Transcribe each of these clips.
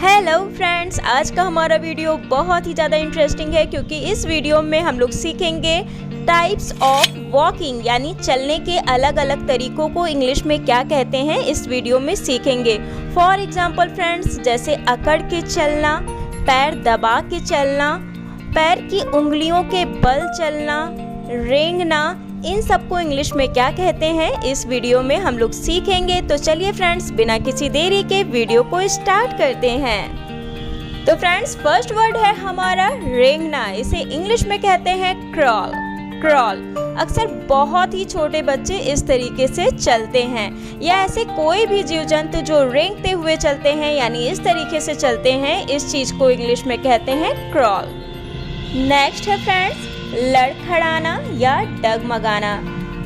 Hello friends, आज का हमारा वीडियो बहुत ही ज़्यादा इंटरेस्टिंग है क्योंकि इस वीडियो में हम लोग सीखेंगे टाइप्स ऑफ वॉकिंग यानी चलने के अलग अलग तरीकों को इंग्लिश में क्या कहते हैं इस वीडियो में सीखेंगे। फॉर एग्जांपल फ्रेंड्स, जैसे अकड़ के चलना, पैर दबा के चलना, पैर की उंगलियों के बल चलना, रेंगना, इन सबको इंग्लिश में क्या कहते हैं इस वीडियो में हम लोग सीखेंगे। तो चलिए फ्रेंड्स, बिना किसी देरी के वीडियो को स्टार्ट करते हैं। तो फ्रेंड्स, फर्स्ट वर्ड है हमारा रेंगना। इसे इंग्लिश में कहते हैं क्रॉल। क्रॉल अक्सर बहुत ही छोटे बच्चे इस तरीके से चलते हैं, या ऐसे कोई भी जीव जंतु जो रेंगते हुए चलते हैं यानी इस तरीके से चलते हैं, इस चीज को इंग्लिश में कहते हैं क्रॉल। नेक्स्ट है फ्रेंड्स लड़खड़ाना या डगमगाना।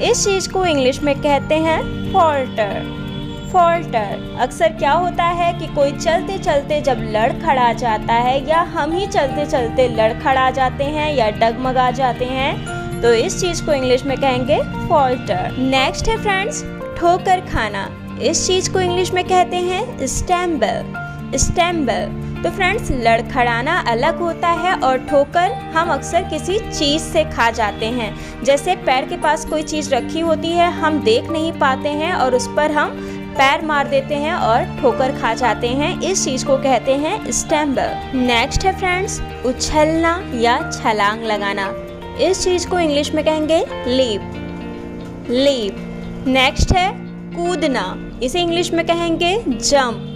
इस चीज को इंग्लिश में कहते हैं फॉल्टर। फॉल्टर अक्सर क्या होता है कि कोई चलते चलते जब लड़खड़ा जाता है या हम ही चलते चलते लड़खड़ा जाते हैं या डगमगा जाते हैं, तो इस चीज को इंग्लिश में कहेंगे फॉल्टर। नेक्स्ट है फ्रेंड्स ठोकर खाना। इस चीज को इंग्लिश में कहते हैं स्टैम्बल। स्टैम्बल तो फ्रेंड्स लड़खड़ाना अलग होता है और ठोकर हम अक्सर किसी चीज़ से खा जाते हैं। जैसे पैर के पास कोई चीज़ रखी होती है, हम देख नहीं पाते हैं और उस पर हम पैर मार देते हैं और ठोकर खा जाते हैं, इस चीज़ को कहते हैं स्टैम्बल। नेक्स्ट है फ्रेंड्स उछलना या छलांग लगाना। इस चीज़ को इंग्लिश में कहेंगे लीप। लीप। नेक्स्ट है कूदना। इसे इंग्लिश में कहेंगे जंप।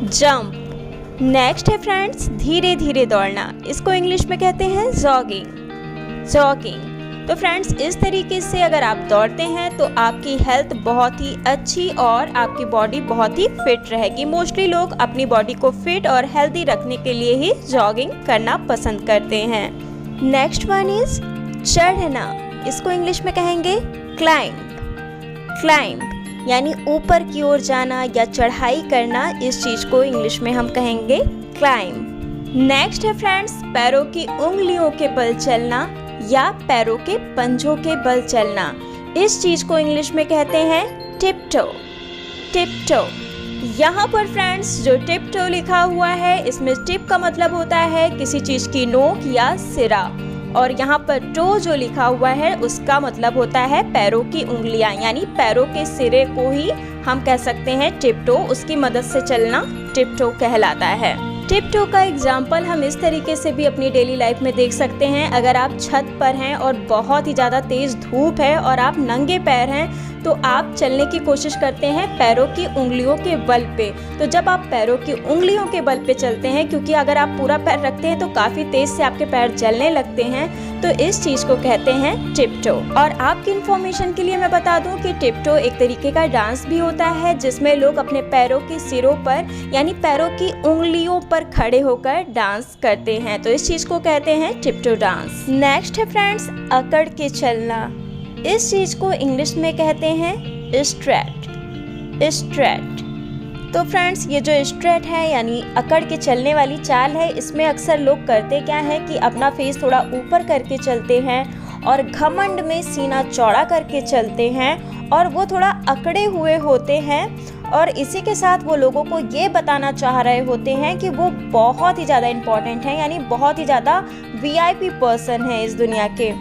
जंप। नेक्स्ट है फ्रेंड्स धीरे धीरे दौड़ना। इसको इंग्लिश में कहते हैं जॉगिंग। जॉगिंग तो फ्रेंड्स इस तरीके से अगर आप दौड़ते हैं तो आपकी हेल्थ बहुत ही अच्छी और आपकी बॉडी बहुत ही फिट रहेगी। मोस्टली लोग अपनी बॉडी को फिट और हेल्दी रखने के लिए ही जॉगिंग करना पसंद करते हैं। नेक्स्ट वन इज चढ़ना। इसको इंग्लिश में कहेंगे क्लाइंब। क्लाइंब यानी ऊपर की ओर जाना या चढ़ाई करना, इस चीज को इंग्लिश में हम कहेंगे क्लाइंब। नेक्स्ट है फ्रेंड्स पैरों की उंगलियों के बल चलना या पैरों के पंजों के बल चलना। इस चीज को इंग्लिश में कहते हैं टिपटो। टिपटो। यहाँ पर फ्रेंड्स जो टिपटो लिखा हुआ है, इसमें टिप का मतलब होता है किसी चीज की नोक या सिरा, और यहाँ पर टो जो लिखा हुआ है उसका मतलब होता है पैरों की उंगलियां, यानी पैरों के सिरे को ही हम कह सकते हैं टिपटो। उसकी मदद से चलना टिपटो कहलाता है। टिपटो का एग्जाम्पल हम इस तरीके से भी अपनी डेली लाइफ में देख सकते हैं। अगर आप छत पर हैं और बहुत ही ज़्यादा तेज़ धूप है और आप नंगे पैर हैं, तो आप चलने की कोशिश करते हैं पैरों की उंगलियों के बल पे। तो जब आप पैरों की उंगलियों के बल पे चलते हैं, क्योंकि अगर आप पूरा पैर रखते हैं तो काफ़ी तेज़ से आपके पैर जलने लगते हैं, तो इस चीज़ को कहते हैं टिपटो। और आपकी इन्फॉर्मेशन के लिए मैं बता दूं कि टिपटो एक तरीके का डांस भी होता है जिसमें लोग अपने पैरों के सिरों पर यानी पैरों की उंगलियों पर खड़े होकर डांस करते हैं, तो इस चीज़ को कहते हैं टिपटो डांस। नेक्स्ट है फ्रेंड्स अकड़ के चलना। इस चीज़ को इंग्लिश में कहते हैं स्ट्रेट। स्ट्रेट तो फ्रेंड्स ये जो स्ट्रेट है यानी अकड़ के चलने वाली चाल है, इसमें अक्सर लोग करते क्या है कि अपना फेस थोड़ा ऊपर करके चलते हैं और घमंड में सीना चौड़ा करके चलते हैं और वो थोड़ा अकड़े हुए होते हैं, और इसी के साथ वो लोगों को ये बताना चाह रहे होते हैं कि वो बहुत ही ज़्यादा इम्पोर्टेंट है, यानी बहुत ही ज़्यादा वीआईपी पर्सन है इस दुनिया के।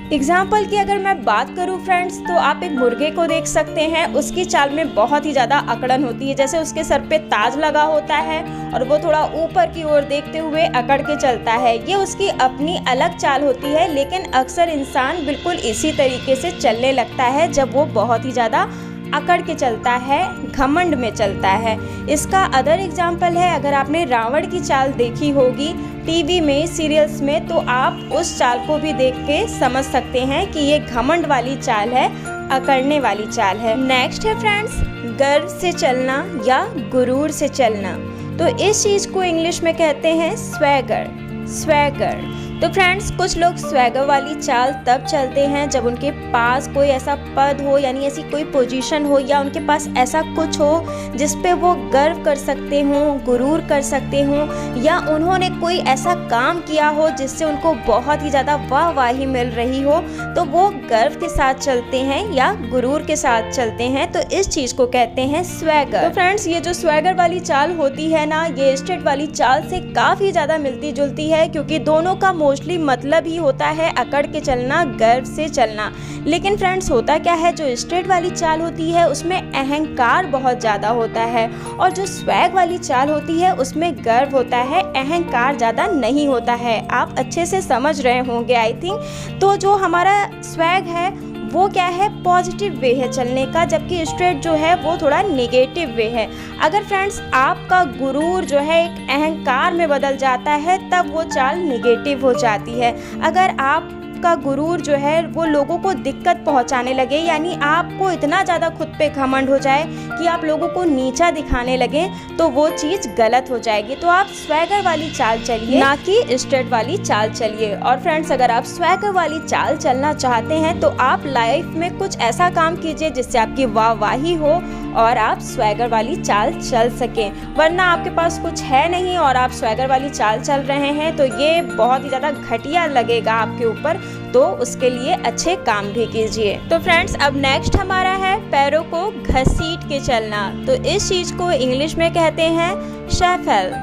एग्जाम्पल की अगर मैं बात करूं फ्रेंड्स, तो आप एक मुर्गे को देख सकते हैं, उसकी चाल में बहुत ही ज़्यादा अकड़न होती है। जैसे उसके सर पे ताज लगा होता है और वो थोड़ा ऊपर की ओर देखते हुए अकड़ के चलता है। ये उसकी अपनी अलग चाल होती है, लेकिन अक्सर इंसान बिल्कुल इसी तरीके से चलने लगता है जब वो बहुत ही ज़्यादा अकड़ के चलता है, घमंड में चलता है। इसका अदर एग्जाम्पल है, अगर आपने रावण की चाल देखी होगी टीवी में, सीरियल्स में, तो आप उस चाल को भी देख के समझ सकते हैं कि ये घमंड वाली चाल है, अकड़ने वाली चाल है। नेक्स्ट है फ्रेंड्स गर्व से चलना या गुरूर से चलना। तो इस चीज़ को इंग्लिश में कहते हैं स्वैगर। स्वैगर तो फ्रेंड्स कुछ लोग स्वैगर वाली चाल तब चलते हैं जब उनके पास कोई ऐसा पद हो, यानी ऐसी कोई पोजीशन हो या उनके पास ऐसा कुछ हो जिस पे वो गर्व कर सकते हों, गुरूर कर सकते हों, या उन्होंने कोई ऐसा काम किया हो जिससे उनको बहुत ही ज़्यादा वाहवाही मिल रही हो, तो वो गर्व के साथ चलते हैं या गुरूर के साथ चलते हैं। तो इस चीज़ को कहते हैं स्वैगर। तो फ्रेंड्स ये जो स्वैगर वाली चाल होती है ना, ये स्ट्रेट वाली चाल से काफ़ी ज़्यादा मिलती जुलती है, क्योंकि दोनों का मोस्टली मतलब ही होता है अकड़ के चलना, गर्व से चलना। लेकिन फ्रेंड्स होता क्या है, जो स्ट्रेट वाली चाल होती है उसमें अहंकार बहुत ज़्यादा होता है, और जो स्वैग वाली चाल होती है उसमें गर्व होता है, अहंकार ज़्यादा नहीं होता है। आप अच्छे से समझ रहे होंगे आई थिंक। तो जो हमारा स्वैग है वो क्या है, पॉजिटिव वे है चलने का, जबकि स्ट्रेट जो है वो थोड़ा नेगेटिव वे है। अगर फ्रेंड्स आपका गुरूर जो है एक अहंकार में बदल जाता है तब वो चाल नेगेटिव हो जाती है। अगर आपका गुरूर जो है वो लोगों को दिक्कत पहुंचाने लगे, यानी आपको इतना ज़्यादा खुद पे घमंड हो जाए कि आप लोगों को नीचा दिखाने लगे, तो वो चीज़ गलत हो जाएगी। तो आप स्वैगर वाली चाल चलिए, ना कि स्ट्रेट वाली चाल चलिए। और फ्रेंड्स अगर आप स्वैगर वाली चाल चलना चाहते हैं तो आप लाइफ में कुछ ऐसा काम कीजिए जिससे आपकी वाहवाही हो और आप स्वैगर वाली चाल चल सकें। वरना आपके पास कुछ है नहीं और आप स्वैगर वाली चाल चल रहे हैं तो ये बहुत ही ज़्यादा घटिया लगेगा आपके ऊपर, तो उसके लिए अच्छे काम भी कीजिए। तो फ्रेंड्स अब नेक्स्ट हमारा है पैरों को घसीट के चलना। तो इस चीज़ को इंग्लिश में कहते हैं शफल।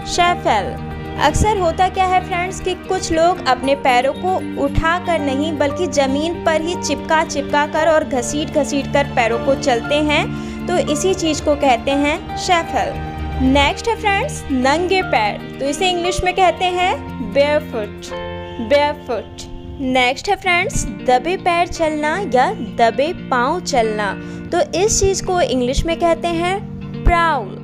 शफल। अक्सर होता क्या है फ्रेंड्स कि कुछ लोग अपने पैरों को उठा कर नहीं बल्कि ज़मीन पर ही चिपका चिपका कर और घसीट घसीट कर पैरों को चलते हैं, तो इसी चीज़ को कहते हैं शफल। नेक्स्ट है फ्रेंड्स नंगे पैर। तो इसे इंग्लिश में कहते हैं बेयरफुट। बेयरफुट। नेक्स्ट है फ्रेंड्स दबे पैर चलना या दबे पाँव चलना। तो इस चीज़ को इंग्लिश में कहते हैं प्राउल।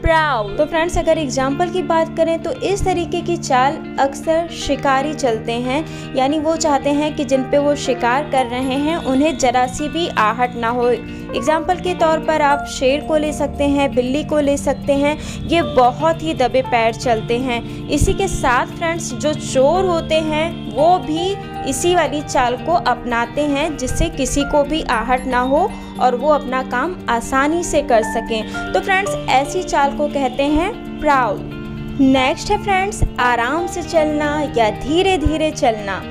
प्राउल। तो फ्रेंड्स अगर एग्जाम्पल की बात करें तो इस तरीके की चाल अक्सर शिकारी चलते हैं, यानी वो चाहते हैं कि जिन पे वो शिकार कर रहे हैं उन्हें जरा सी भी आहट ना हो। एग्जाम्पल के तौर पर आप शेर को ले सकते हैं, बिल्ली को ले सकते हैं, ये बहुत ही दबे पैर चलते हैं। इसी के साथ फ्रेंड्स जो चोर होते हैं वो भी इसी वाली चाल को अपनाते हैं, जिससे किसी को भी आहट ना हो और वो अपना काम आसानी से कर सकें। तो फ्रेंड्स ऐसी चाल को कहते हैं प्राउल। नेक्स्ट है फ्रेंड्स आराम से चलना या धीरे धीरे चलना।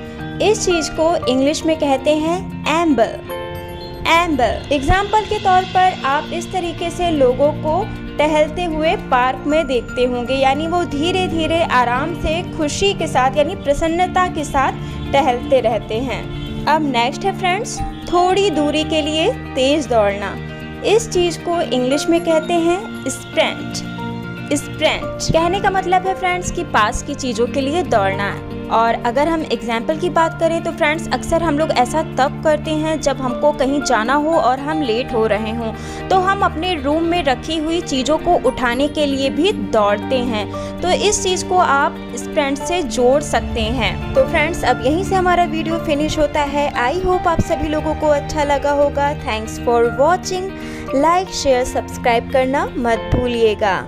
इस चीज़ को इंग्लिश में कहते हैं एम्बल। एम्बल। एग्जाम्पल के तौर पर आप इस तरीके से लोगों को टहलते हुए पार्क में देखते होंगे, यानी वो धीरे धीरे आराम से खुशी के साथ यानी प्रसन्नता के साथ टहलते रहते हैं। अब नेक्स्ट है फ्रेंड्स थोड़ी दूरी के लिए तेज दौड़ना। इस चीज़ को इंग्लिश में कहते हैं स्प्रिंट। स्प्रिंट कहने का मतलब है फ्रेंड्स कि पास की चीज़ों के लिए दौड़ना है। और अगर हम एग्जाम्पल की बात करें तो फ्रेंड्स अक्सर हम लोग ऐसा तब करते हैं जब हमको कहीं जाना हो और हम लेट हो रहे हों, तो हम अपने रूम में रखी हुई चीज़ों को उठाने के लिए भी दौड़ते हैं। तो इस चीज़ को आप स्प्रिंट से जोड़ सकते हैं। तो फ्रेंड्स अब यहीं से हमारा वीडियो फिनिश होता है। आई होप आप सभी लोगों को अच्छा लगा होगा। Thanks for watching. Like share subscribe करना मत भूलिएगा।